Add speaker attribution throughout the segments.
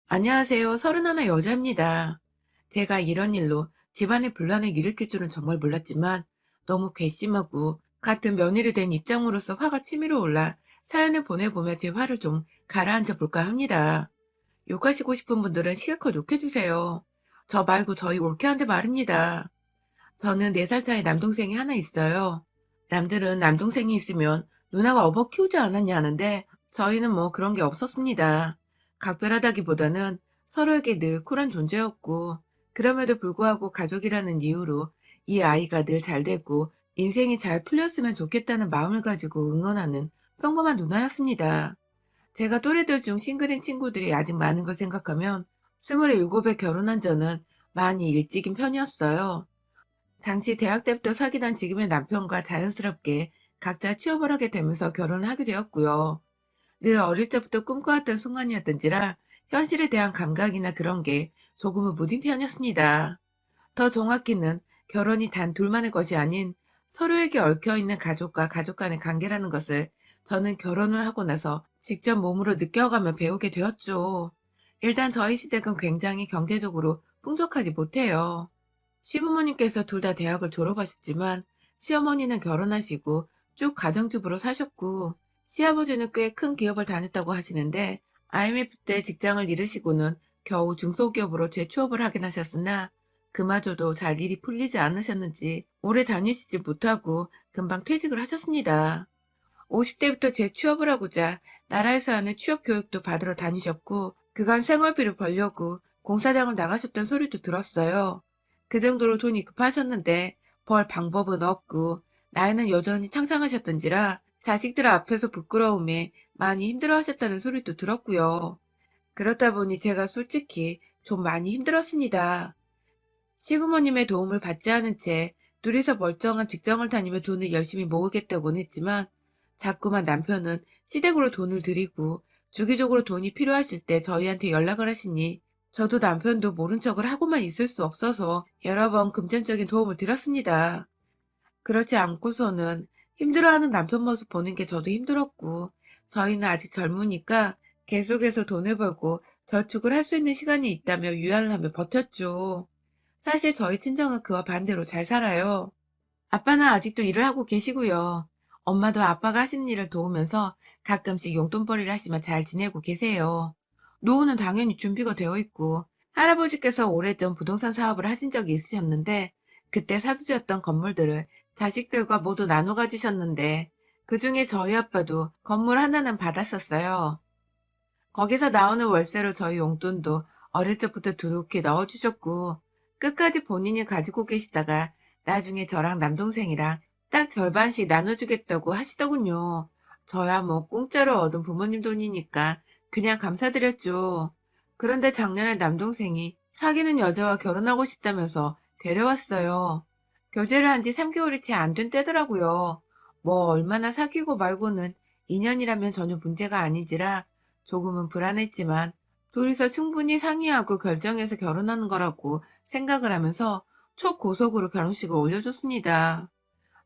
Speaker 1: 안녕하세요. 31 여자입니다. 제가 이런 일로 집안의 분란을 일으킬 줄은 정말 몰랐지만 너무 괘씸하고 같은 며느리 된 입장으로서 화가 치밀어 올라 사연을 보내보며 제 화를 좀 가라앉혀 볼까 합니다. 욕하시고 싶은 분들은 실컷 욕해주세요. 저 말고 저희 올케한테 말입니다. 저는 4살 차이 남동생이 하나 있어요. 남들은 남동생이 있으면 누나가 업어 키우지 않았냐 하는데 저희는 뭐 그런 게 없었습니다. 각별하다기보다는 서로에게 늘 쿨한 존재였고, 그럼에도 불구하고 가족이라는 이유로 이 아이가 늘 잘 되고 인생이 잘 풀렸으면 좋겠다는 마음을 가지고 응원하는 평범한 누나였습니다. 제가 또래들 중 싱글인 친구들이 아직 많은 걸 생각하면 27에 결혼한 저는 많이 일찍인 편이었어요. 당시 대학 때부터 사귀던 지금의 남편과 자연스럽게 각자 취업을 하게 되면서 결혼을 하게 되었고요. 늘 어릴 적부터 꿈꿔왔던 순간이었던지라 현실에 대한 감각이나 그런 게 조금은 무딘 편이었습니다. 더 정확히는 결혼이 단 둘만의 것이 아닌 서로에게 얽혀있는 가족과 가족 간의 관계라는 것을 저는 결혼을 하고 나서 직접 몸으로 느껴가며 배우게 되었죠. 일단 저희 시댁은 굉장히 경제적으로 풍족하지 못해요. 시부모님께서 둘 다 대학을 졸업하셨지만 시어머니는 결혼하시고 쭉 가정주부로 사셨고, 시아버지는 꽤 큰 기업을 다녔다고 하시는데 IMF 때 직장을 잃으시고는 겨우 중소기업으로 재취업을 하긴 하셨으나 그마저도 잘 일이 풀리지 않으셨는지 오래 다니시지 못하고 금방 퇴직을 하셨습니다. 50대부터 재취업을 하고자 나라에서 하는 취업 교육도 받으러 다니셨고, 그간 생활비를 벌려고 공사장을 나가셨던 소리도 들었어요. 그 정도로 돈이 급하셨는데 벌 방법은 없고 나이는 여전히 창창하셨던지라 자식들 앞에서 부끄러움에 많이 힘들어하셨다는 소리도 들었고요. 그렇다 보니 제가 솔직히 좀 많이 힘들었습니다. 시부모님의 도움을 받지 않은 채 둘이서 멀쩡한 직장을 다니며 돈을 열심히 모으겠다고는 했지만 자꾸만 남편은 시댁으로 돈을 들이고 주기적으로 돈이 필요하실 때 저희한테 연락을 하시니 저도 남편도 모른 척을 하고만 있을 수 없어서 여러 번 금전적인 도움을 드렸습니다. 그렇지 않고서는 힘들어하는 남편 모습 보는 게 저도 힘들었고, 저희는 아직 젊으니까 계속해서 돈을 벌고 저축을 할 수 있는 시간이 있다며 유연을 하며 버텼죠. 사실 저희 친정은 그와 반대로 잘 살아요. 아빠는 아직도 일을 하고 계시고요. 엄마도 아빠가 하시는 일을 도우면서 가끔씩 용돈벌이를 하시며 잘 지내고 계세요. 노후는 당연히 준비가 되어 있고, 할아버지께서 오래전 부동산 사업을 하신 적이 있으셨는데 그때 사주셨던 건물들을 자식들과 모두 나눠 가지셨는데, 그중에 저희 아빠도 건물 하나는 받았었어요. 거기서 나오는 월세로 저희 용돈도 어릴 적부터 두둑히 넣어주셨고, 끝까지 본인이 가지고 계시다가 나중에 저랑 남동생이랑 딱 절반씩 나눠주겠다고 하시더군요. 저야 뭐 공짜로 얻은 부모님 돈이니까 그냥 감사드렸죠. 그런데 작년에 남동생이 사귀는 여자와 결혼하고 싶다면서 데려왔어요. 교제를 한 지 3개월이 채 안 된 때더라고요. 뭐 얼마나 사귀고 말고는 2년이라면 전혀 문제가 아니지라 조금은 불안했지만 둘이서 충분히 상의하고 결정해서 결혼하는 거라고 생각을 하면서 초고속으로 결혼식을 올려줬습니다.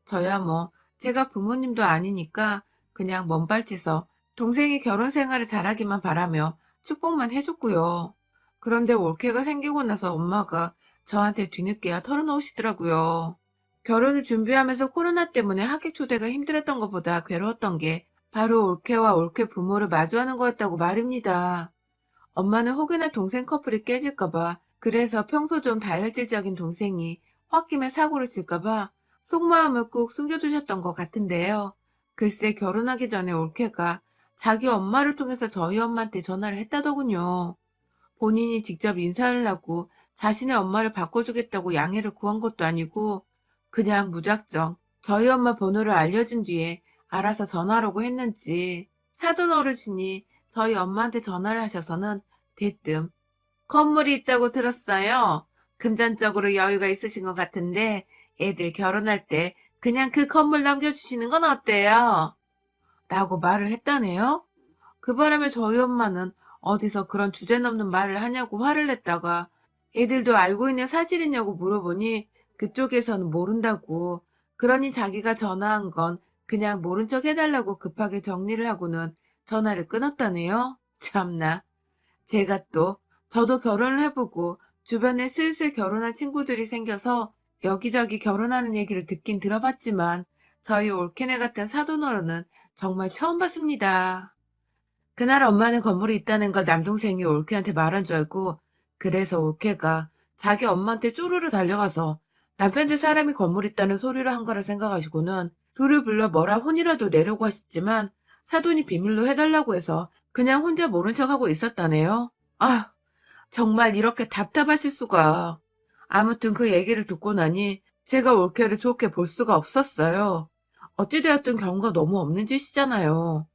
Speaker 1: 저야 뭐 제가 부모님도 아니니까 그냥 먼발치서 동생이 결혼 생활을 잘하기만 바라며 축복만 해줬고요. 그런데 올케가 생기고 나서 엄마가 저한테 뒤늦게야 털어놓으시더라고요. 결혼을 준비하면서 코로나 때문에 하객 초대가 힘들었던 것보다 괴로웠던 게 바로 올케와 올케 부모를 마주하는 거였다고 말입니다. 엄마는 혹여나 동생 커플이 깨질까봐, 그래서 평소 좀 다혈질적인 동생이 홧김에 사고를 칠까봐 속마음을 꾹 숨겨두셨던 것 같은데요. 글쎄 결혼하기 전에 올케가 자기 엄마를 통해서 저희 엄마한테 전화를 했다더군요. 본인이 직접 인사를 하고 자신의 엄마를 바꿔주겠다고 양해를 구한 것도 아니고 그냥 무작정 저희 엄마 번호를 알려준 뒤에 알아서 전화라고 했는지, 사돈 어르신이 저희 엄마한테 전화를 하셔서는 대뜸 "건물이 있다고 들었어요. 금전적으로 여유가 있으신 것 같은데 애들 결혼할 때 그냥 그 건물 넘겨주시는 건 어때요?" 라고 말을 했다네요. 그 바람에 저희 엄마는 어디서 그런 주제넘는 말을 하냐고 화를 냈다가 애들도 알고 있는 사실이냐고 물어보니 그쪽에서는 모른다고, 그러니 자기가 전화한 건 그냥 모른 척 해달라고 급하게 정리를 하고는 전화를 끊었다네요. 참나. 제가 또 저도 결혼을 해보고 주변에 슬슬 결혼한 친구들이 생겨서 여기저기 결혼하는 얘기를 듣긴 들어봤지만 저희 올케네 같은 사돈어른은 정말 처음 봤습니다. 그날 엄마는 건물에 있다는 걸 남동생이 올케한테 말한 줄 알고 그래서 올케가 자기 엄마한테 쪼르르 달려가서 남편들 사람이 건물에 있다는 소리를 한 거라 생각하시고는 둘을 불러 뭐라 혼이라도 내려고 하셨지만 사돈이 비밀로 해달라고 해서 그냥 혼자 모른 척하고 있었다네요. 아, 정말 이렇게 답답하실 수가. 아무튼 그 얘기를 듣고 나니 제가 올케를 좋게 볼 수가 없었어요. 어찌되었든 경우가 너무 없는 짓이잖아요.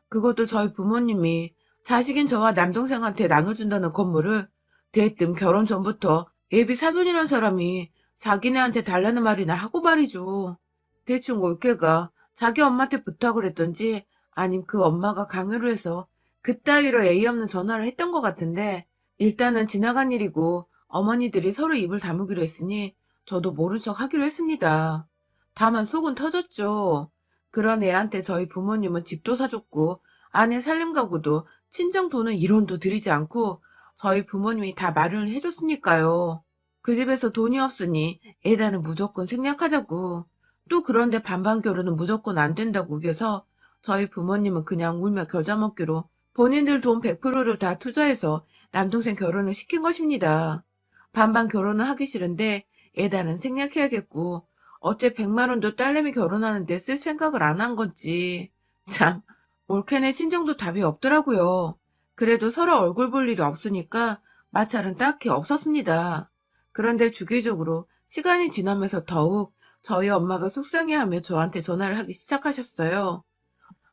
Speaker 1: 그것도 저희 부모님이 자식인 저와 남동생한테 나눠준다는 건물을 대뜸 결혼 전부터 예비 사돈이란 사람이 자기네한테 달라는 말이나 하고 말이죠. 대충 올케가 자기 엄마한테 부탁을 했던지 아님 그 엄마가 강요를 해서 그따위로 예의 없는 전화를 했던 것 같은데 일단은 지나간 일이고 어머니들이 서로 입을 다무기로 했으니 저도 모른 척 하기로 했습니다. 다만 속은 터졌죠. 그런 애한테 저희 부모님은 집도 사줬고 아내 살림가구도 친정 돈은 1원도 들이지 않고 저희 부모님이 다 마련을 해줬으니까요. 그 집에서 돈이 없으니 애다는 무조건 생략하자고. 또 그런데 반반 결혼은 무조건 안 된다고 우겨서 저희 부모님은 그냥 울며 겨자 먹기로 본인들 돈 100%를 다 투자해서 남동생 결혼을 시킨 것입니다. 반반 결혼은 하기 싫은데 애다는 생략해야겠고 어째 100만 원도 딸내미 결혼하는데 쓸 생각을 안 한 건지. 참, 올케네 친정도 답이 없더라고요. 그래도 서로 얼굴 볼 일이 없으니까 마찰은 딱히 없었습니다. 그런데 주기적으로 시간이 지나면서 더욱 저희 엄마가 속상해하며 저한테 전화를 하기 시작하셨어요.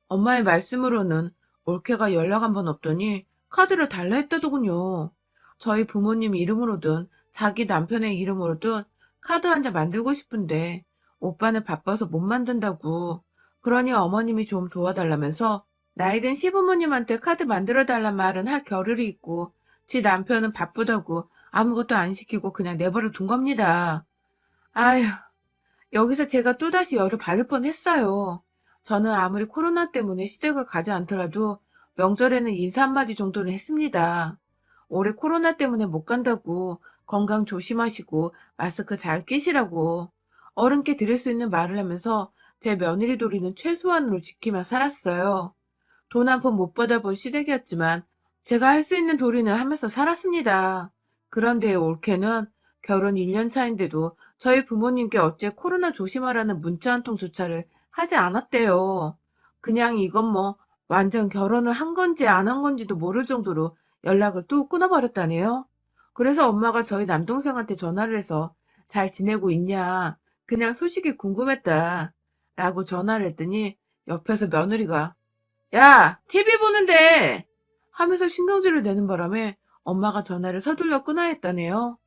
Speaker 1: 엄마의 말씀으로는 올케가 연락 한 번 없더니 카드를 달라 했다더군요. 저희 부모님 이름으로든 자기 남편의 이름으로든 카드 한 장 만들고 싶은데 오빠는 바빠서 못 만든다고. 그러니 어머님이 좀 도와달라면서 나이든 시부모님한테 카드 만들어 달란 말은 할 겨를이 있고 지 남편은 바쁘다고 아무것도 안 시키고 그냥 내버려 둔 겁니다. 아휴, 여기서 제가 또다시 열을 받을 뻔했어요. 저는 아무리 코로나 때문에 시댁을 가지 않더라도 명절에는 인사 한마디 정도는 했습니다. 올해 코로나 때문에 못 간다고 건강 조심하시고 마스크 잘 끼시라고 어른께 드릴 수 있는 말을 하면서 제 며느리 도리는 최소한으로 지키며 살았어요. 돈 한 푼 못 받아본 시댁이었지만 제가 할 수 있는 도리는 하면서 살았습니다. 그런데 올케는 결혼 1년 차인데도 저희 부모님께 어째 코로나 조심하라는 문자 한 통조차를 하지 않았대요. 그냥 이건 뭐 완전 결혼을 한 건지 안 한 건지도 모를 정도로 연락을 뚝 끊어버렸다네요. 그래서 엄마가 저희 남동생한테 전화를 해서 잘 지내고 있냐, 그냥 소식이 궁금했다, 라고 전화를 했더니 옆에서 며느리가 야, TV 보는데! 하면서 신경질을 내는 바람에 엄마가 전화를 서둘러 끊어야 했다네요.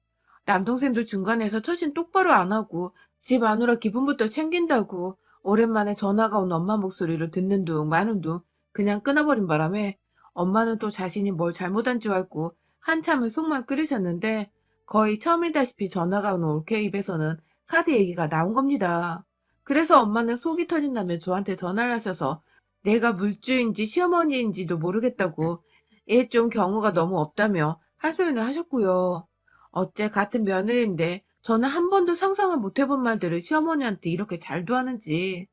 Speaker 1: 남동생도 중간에서 처신 똑바로 안 하고 집 아누라 기분부터 챙긴다고 오랜만에 전화가 온 엄마 목소리를 듣는 둥 마는 둥 그냥 끊어버린 바람에 엄마는 또 자신이 뭘 잘못한 줄 알고 한참을 속만 끓이셨는데 거의 처음이다시피 전화가 온 올케 입에서는 카드 얘기가 나온 겁니다. 그래서 엄마는 속이 터진다며 저한테 전화를 하셔서 내가 물주인지 시어머니인지도 모르겠다고 얘 좀 경우가 너무 없다며 하소연을 하셨고요. 어째 같은 며느리인데 저는 한 번도 상상을 못 해본 말들을 시어머니한테 이렇게 잘도 하는지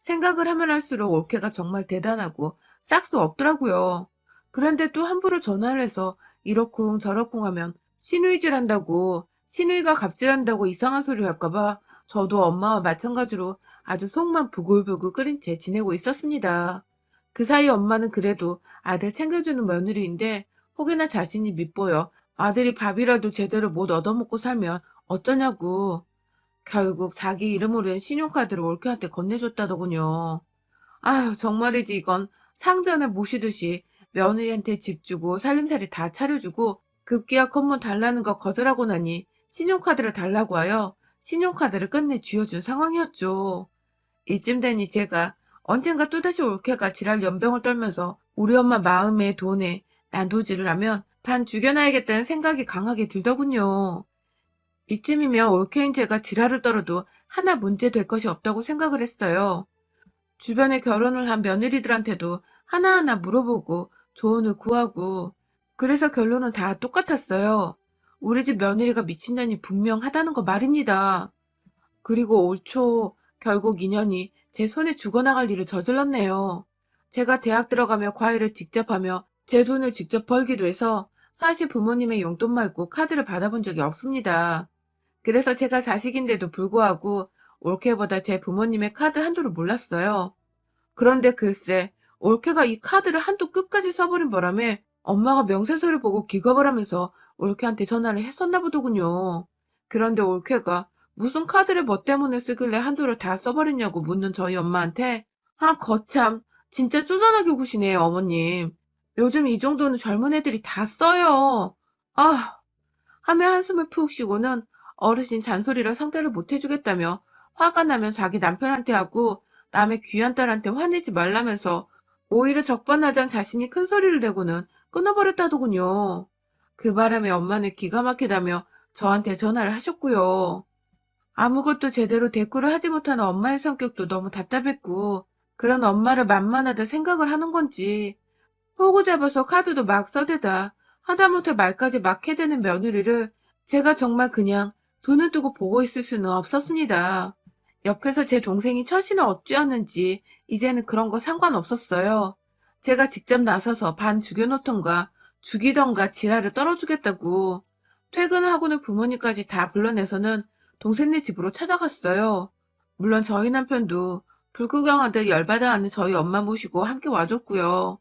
Speaker 1: 생각을 하면 할수록 올케가 정말 대단하고 싹수 없더라고요. 그런데 또 함부로 전화를 해서 이러쿵 저러쿵 하면 시누이질한다고 시누이가 갑질한다고 이상한 소리 할까봐 저도 엄마와 마찬가지로 아주 속만 부글부글 끓인 채 지내고 있었습니다. 그 사이 엄마는 그래도 아들 챙겨주는 며느리인데 혹여나 자신이 밉보여 아들이 밥이라도 제대로 못 얻어먹고 살면 어쩌냐고 결국 자기 이름으로 된 신용카드를 올케한테 건네줬다더군요. 아휴, 정말이지 이건 상전을 모시듯이 며느리한테 집 주고 살림살이 다 차려주고 급기야 건물 달라는 거 거절하고 나니 신용카드를 달라고 하여 신용카드를 끝내 쥐어준 상황이었죠. 이쯤 되니 제가 언젠가 또다시 올케가 지랄 연병을 떨면서 우리 엄마 마음에 돈에 난도질을 하면 반 죽여놔야겠다는 생각이 강하게 들더군요. 이쯤이면 올케인 제가 지랄을 떨어도 하나 문제 될 것이 없다고 생각을 했어요. 주변에 결혼을 한 며느리들한테도 하나하나 물어보고 조언을 구하고 그래서 결론은 다 똑같았어요. 우리 집 며느리가 미친년이 분명하다는 거 말입니다. 그리고 올 초 결국 인연이 제 손에 죽어나갈 일을 저질렀네요. 제가 대학 들어가며 과외를 직접 하며 제 돈을 직접 벌기도 해서 사실 부모님의 용돈 말고 카드를 받아본 적이 없습니다. 그래서 제가 자식인데도 불구하고 올케보다 제 부모님의 카드 한도를 몰랐어요. 그런데 글쎄, 올케가 이 카드를 한도 끝까지 써버린 바람에 엄마가 명세서를 보고 기겁을 하면서 올케한테 전화를 했었나 보더군요. 그런데 올케가 무슨 카드를 뭐 때문에 쓰길래 한도를 다 써버렸냐고 묻는 저희 엄마한테 아, 거참, 진짜 쪼잔하게 구시네요, 어머님. 요즘 이 정도는 젊은 애들이 다 써요. 아, 하며 한숨을 푹 쉬고는 어르신 잔소리라 상대를 못 해주겠다며 화가 나면 자기 남편한테 하고 남의 귀한 딸한테 화내지 말라면서 오히려 적반하장 자신이 큰 소리를 내고는 끊어버렸다더군요. 그 바람에 엄마는 기가 막히다며 저한테 전화를 하셨고요. 아무것도 제대로 대꾸를 하지 못하는 엄마의 성격도 너무 답답했고 그런 엄마를 만만하다 생각을 하는 건지 호구 잡아서 카드도 막 써대다 하다못해 말까지 막 해대는 며느리를 제가 정말 그냥 돈을 두고 보고 있을 수는 없었습니다. 옆에서 제 동생이 처신을 어찌하는지 이제는 그런 거 상관없었어요. 제가 직접 나서서 반 죽여놓던가 죽이던가 지랄을 떨어주겠다고 퇴근하고는 부모님까지 다 불러내서는 동생네 집으로 찾아갔어요. 물론 저희 남편도 불구경하듯 열받아 하는 저희 엄마 모시고 함께 와줬고요.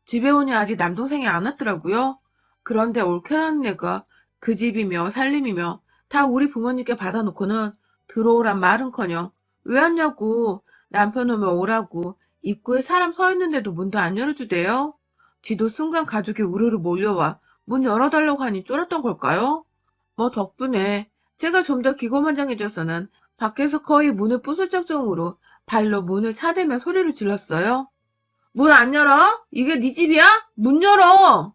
Speaker 1: 집에 오니 아직 남동생이 안 왔더라고요. 그런데 올케라는 애가 그 집이며 살림이며 다 우리 부모님께 받아놓고는 들어오란 말은커녕 왜 왔냐고 남편 오면 오라고 입구에 사람 서 있는데도 문도 안 열어주대요. 지도 순간 가족이 우르르 몰려와 문 열어달라고 하니 쫄았던 걸까요? 뭐 덕분에 제가 좀 더 기고만장해져서는 밖에서 거의 문을 부술 작정으로 발로 문을 차대며 소리를 질렀어요. 문 안 열어? 이게 네 집이야? 문 열어!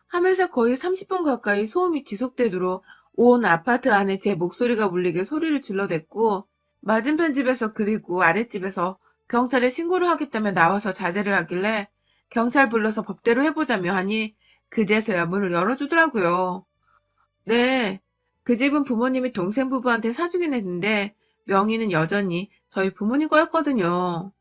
Speaker 1: 하면서 거의 30분 가까이 소음이 지속되도록 온 아파트 안에 제 목소리가 울리게 소리를 질러댔고 맞은편 집에서 그리고 아랫집에서 경찰에 신고를 하겠다며 나와서 자제를 하길래 경찰 불러서 법대로 해보자며 하니 그제서야 문을 열어주더라고요. 네, 그 집은 부모님이 동생 부부한테 사주긴 했는데 명의는 여전히 저희 부모님 거였거든요.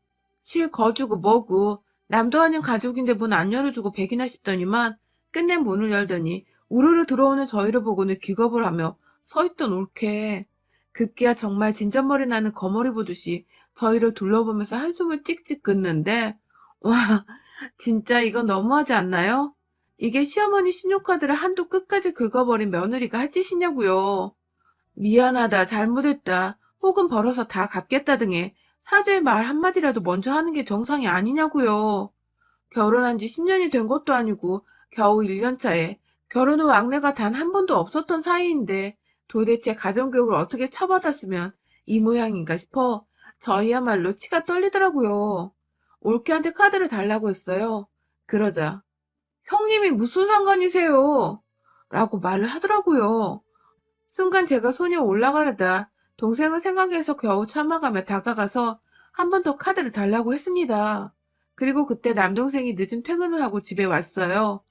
Speaker 1: 거주고 뭐고 남도 아닌 가족인데 문 안 열어주고 백이나 싶더니만 끝내 문을 열더니 우르르 들어오는 저희를 보고는 기겁을 하며 서있던 올케. 급기야 정말 진짠머리 나는 거머리 보듯이 저희를 둘러보면서 한숨을 찍찍 끊는데 와 진짜 이건 너무하지 않나요? 이게 시어머니 신용카드를 한도 끝까지 긁어버린 며느리가 할 짓이냐고요. 미안하다, 잘못했다, 혹은 벌어서 다 갚겠다 등의 사죄의 말 한마디라도 먼저 하는 게 정상이 아니냐고요. 결혼한 지 10년이 된 것도 아니고 겨우 1년 차에 결혼 후 왕래가 단 한 번도 없었던 사이인데 도대체 가정교육을 어떻게 쳐받았으면 이 모양인가 싶어 저희야말로 치가 떨리더라고요. 올케한테 카드를 달라고 했어요. 그러자 형님이 무슨 상관이세요? 라고 말을 하더라고요. 순간 제가 손이 올라가려다 동생을 생각해서 겨우 참아가며 다가가서 한 번 더 카드를 달라고 했습니다. 그리고 그때 남동생이 늦은 퇴근을 하고 집에 왔어요.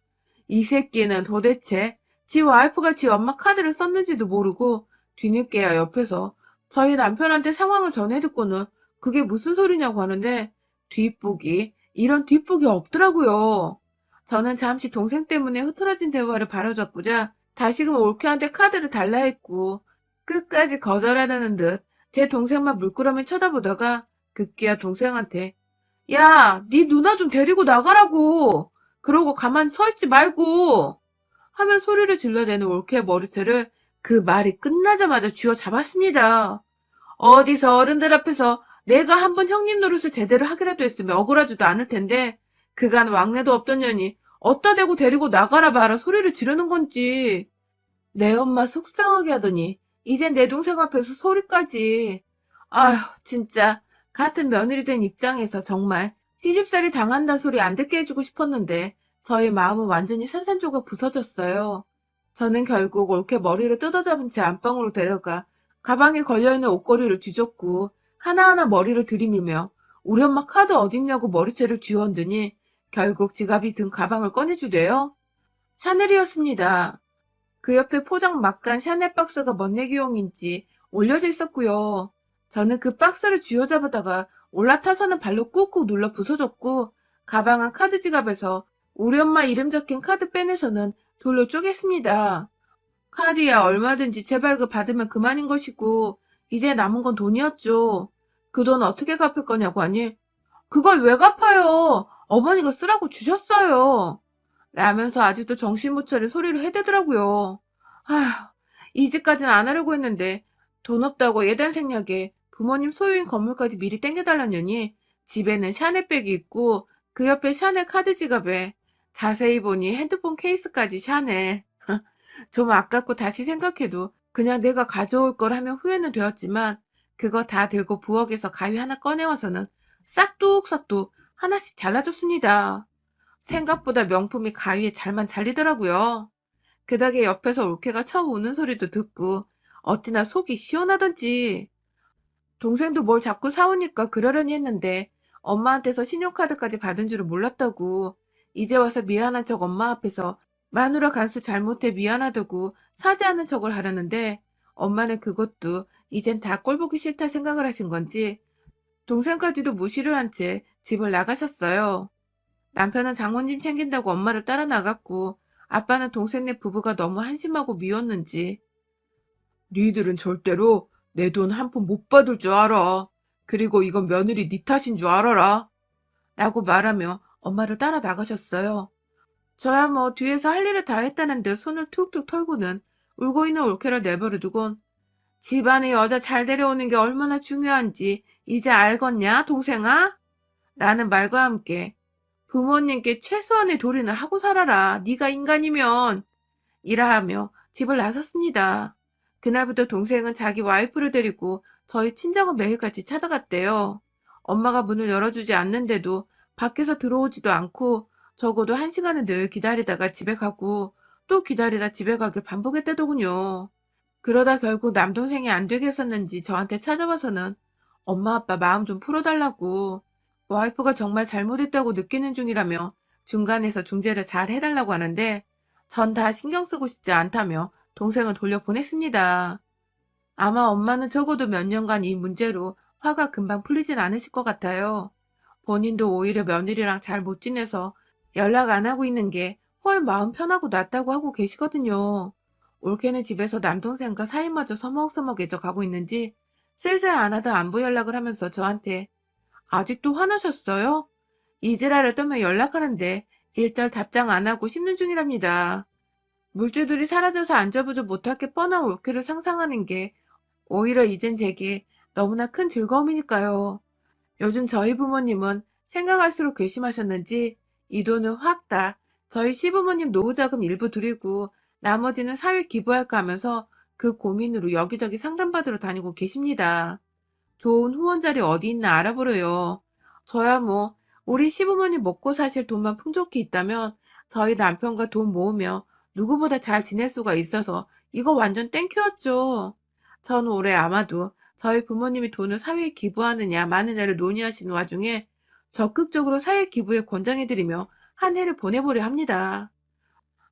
Speaker 1: 이 새끼는 도대체 지 와이프가 지 엄마 카드를 썼는지도 모르고 뒤늦게야 옆에서 저희 남편한테 상황을 전해 듣고는 그게 무슨 소리냐고 하는데 뒷북이 이런 뒷북이 없더라고요. 저는 잠시 동생 때문에 흐트러진 대화를 바로잡고자 다시금 올케한테 카드를 달라 했고 끝까지 거절하려는 듯 제 동생만 물끄러미 쳐다보다가 급기야 동생한테 야, 네 누나 좀 데리고 나가라고. 그러고 가만히 서 있지 말고 하면 소리를 질러대는 올케의 머리채를 그 말이 끝나자마자 쥐어잡았습니다. 어디서 어른들 앞에서 내가 한번 형님 노릇을 제대로 하기라도 했으면 억울하지도 않을 텐데 그간 왕래도 없던 년이 어따 대고 데리고 나가라 마라 소리를 지르는 건지. 내 엄마 속상하게 하더니 이젠 내 동생 앞에서 소리까지. 아휴 진짜 같은 며느리 된 입장에서 정말 시집살이 당한다 소리 안 듣게 해주고 싶었는데 저의 마음은 완전히 산산조각 부서졌어요. 저는 결국 올케 머리를 뜯어잡은 채 안방으로 데려가 가방에 걸려있는 옷걸이를 뒤졌고 하나하나 머리를 들이밀며 우리 엄마 카드 어딨냐고 머리채를 쥐어얹으니 결국 지갑이 든 가방을 꺼내주대요. 샤넬이었습니다. 그 옆에 포장 막간 샤넬 박스가 멋내기용인지 올려져 있었고요. 저는 그 박스를 쥐어잡으다가 올라타서는 발로 꾹꾹 눌러 부서졌고, 가방은 카드 지갑에서 우리 엄마 이름 적힌 카드 빼내서는 돌로 쪼갰습니다. 카드야 얼마든지 재발급 받으면 그만인 것이고, 이제 남은 건 돈이었죠. 그 돈 어떻게 갚을 거냐고 하니, 그걸 왜 갚아요? 어머니가 쓰라고 주셨어요. 라면서 아직도 정신 못 차려 소리를 해대더라고요. 아휴, 이 집까지는 안 하려고 했는데 돈 없다고 예단 생략에 부모님 소유인 건물까지 미리 땡겨달라느니 집에는 샤넬백이 있고 그 옆에 샤넬 카드 지갑에 자세히 보니 핸드폰 케이스까지 샤넬. 좀 아깝고 다시 생각해도 그냥 내가 가져올 걸 하면 후회는 되었지만 그거 다 들고 부엌에서 가위 하나 꺼내와서는 싹둑싹둑 하나씩 잘라줬습니다. 생각보다 명품이 가위에 잘만 잘리더라고요. 그 덕에 옆에서 올케가 처음 우는 소리도 듣고 어찌나 속이 시원하던지. 동생도 뭘 자꾸 사오니까 그러려니 했는데 엄마한테서 신용카드까지 받은 줄은 몰랐다고. 이제 와서 미안한 척 엄마 앞에서 마누라 간수 잘못해 미안하다고 사지 않은 척을 하려는데 엄마는 그것도 이젠 다 꼴보기 싫다 생각을 하신 건지 동생까지도 무시를 한 채 집을 나가셨어요. 남편은 장모님 챙긴다고 엄마를 따라 나갔고 아빠는 동생네 부부가 너무 한심하고 미웠는지 니들은 절대로 내 돈 한 푼 못 받을 줄 알아. 그리고 이건 며느리 니 탓인 줄 알아라. 라고 말하며 엄마를 따라 나가셨어요. 저야 뭐 뒤에서 할 일을 다 했다는 듯 손을 툭툭 털고는 울고 있는 올케를 내버려두곤 집안에 여자 잘 데려오는 게 얼마나 중요한지 이제 알겠냐 동생아? 라는 말과 함께 부모님께 최소한의 도리는 하고 살아라. 네가 인간이면. 이라 하며 집을 나섰습니다. 그날부터 동생은 자기 와이프를 데리고 저희 친정은 매일같이 찾아갔대요. 엄마가 문을 열어주지 않는데도 밖에서 들어오지도 않고 적어도 1시간은 늘 기다리다가 집에 가고 또 기다리다 집에 가길 반복했다더군요. 그러다 결국 남동생이 안 되겠었는지 저한테 찾아와서는 엄마 아빠 마음 좀 풀어달라고 와이프가 정말 잘못했다고 느끼는 중이라며 중간에서 중재를 잘 해달라고 하는데 전 다 신경 쓰고 싶지 않다며 동생을 돌려보냈습니다. 아마 엄마는 적어도 몇 년간 이 문제로 화가 금방 풀리진 않으실 것 같아요. 본인도 오히려 며느리랑 잘 못 지내서 연락 안 하고 있는 게 헐 마음 편하고 낫다고 하고 계시거든요. 올케는 집에서 남동생과 사이마저 서먹서먹해져 가고 있는지 슬슬 안 하던 안부 연락을 하면서 저한테 아직도 화나셨어요? 이지라를 떠면 연락하는데 일절 답장 안 하고 씹는 중이랍니다. 물줄들이 사라져서 안절부절 못할 게 뻔한 올케를 상상하는 게 오히려 이젠 제게 너무나 큰 즐거움이니까요. 요즘 저희 부모님은 생각할수록 괘씸하셨는지 이 돈을 확 다 저희 시부모님 노후자금 일부 드리고 나머지는 사회 기부할까 하면서 그 고민으로 여기저기 상담받으러 다니고 계십니다. 좋은 후원 자리 어디 있나 알아보려요. 저야 뭐 우리 시부모님 먹고 사실 돈만 풍족히 있다면 저희 남편과 돈 모으며 누구보다 잘 지낼 수가 있어서 이거 완전 땡큐였죠. 전 올해 아마도 저희 부모님이 돈을 사회에 기부하느냐 마느냐를 논의하시는 와중에 적극적으로 사회 기부에 권장해드리며 한 해를 보내보려 합니다.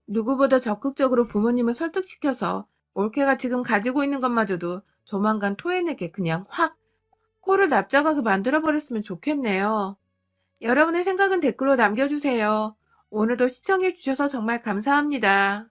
Speaker 1: 누구보다 적극적으로 부모님을 설득시켜서 올케가 지금 가지고 있는 것마저도 조만간 토해내게 그냥 확 코를 납작하게 만들어버렸으면 좋겠네요. 여러분의 생각은 댓글로 남겨주세요. 오늘도 시청해주셔서 정말 감사합니다.